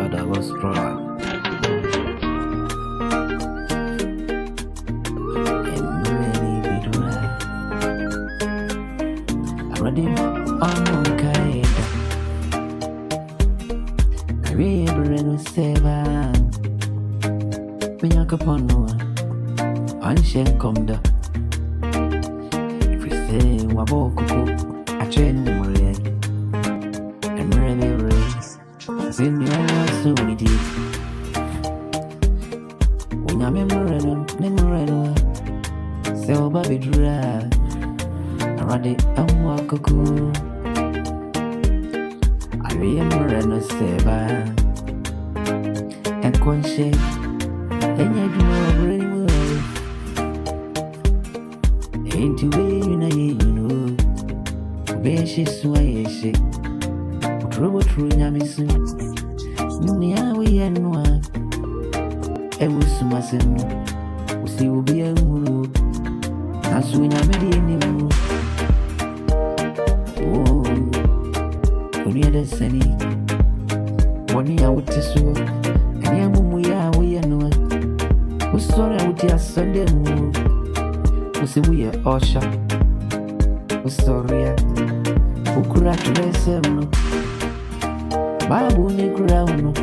God I was dry. And really be dry. I read him on Kaida. I read Breno Seva. When you come on one, I shall come down. If we say Waboko, I train Maria. And really race. Send me all so we did. When I remember, so baby dry. I read it and walk a cool. I remember no Seva. And Quanche. And I do very well. Ain't you way, you know. Where she's why she. Trouble through Yamisu. Nia, we are no one. I was Massimo. We see will be a mood. As we are made any mood. Oh, when you are the sunny. One year with the soul. And Yamu, we are no one. We sorry out here Sunday mood. We see we are Osha. We sorry. We congratulate Babu ne ground.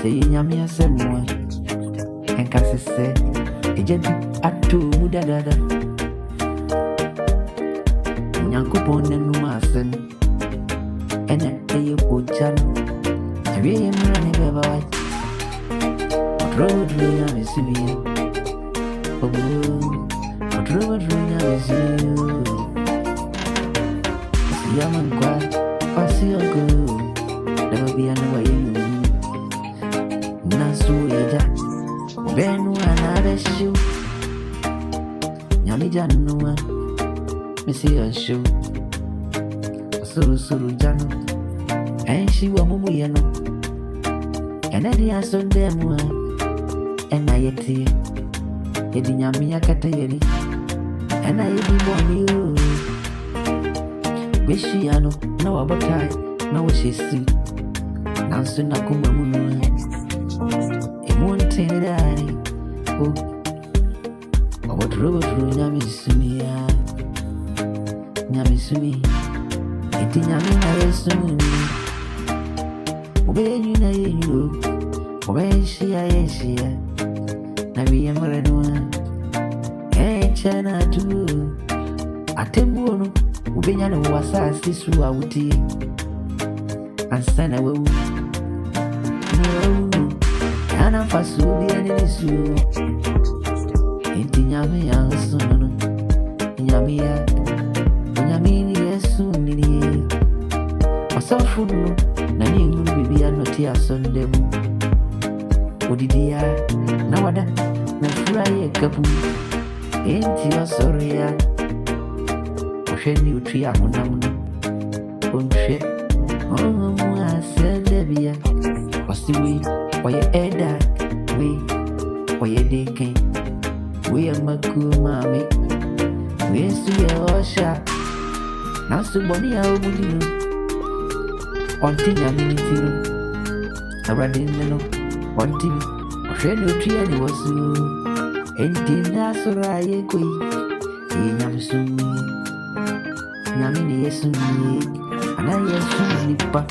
Say Yamia Semua. And Cassie said, Agent at two Mudadada. Yankupon and Numasen. And a day of Pochan. I really am running ever white. Road Runa is me. Oh, what road Runa is you. Yaman Quad, Passio Go. Never be anyway. Nasu Yaja. Ben another shoe. Yamija no one. Missy a shoe. Suru Jano. And she wa Mumuyano. And I did so damn one. And I yet here. Yamia Catayeri. And I did one you. Wishiano, no about time, no she's sweet. Now soon I come on. It won't tell daddy. Oh, what Robert Yamisumi. Yamisumi. It in Yamisumi. Obey you, obey she. Nabi Amaradona. Eh, China too. Atembono. Ubenyana wasasi suwa uti Ansana wewu Yana fasubi anilisu Inti nyame ya usunono Nyame ya Unyamini yesu nini Wasafunu na nyingu bibi ya noti ya sondemu Udidia na wada na furaye kapu Inti wa soria Sheni utria munamuno Unshe Mwa selebia Wasiwi Waye eda We Waye deke We amaku mami We suye osha Nasu boni ya umudino Onti nyaminitino Aradineno Onti Sheni utria ni wasu Enti nasura ye kwe Nyamsumi Nyamini Yesu ni, ana Yesu nipa.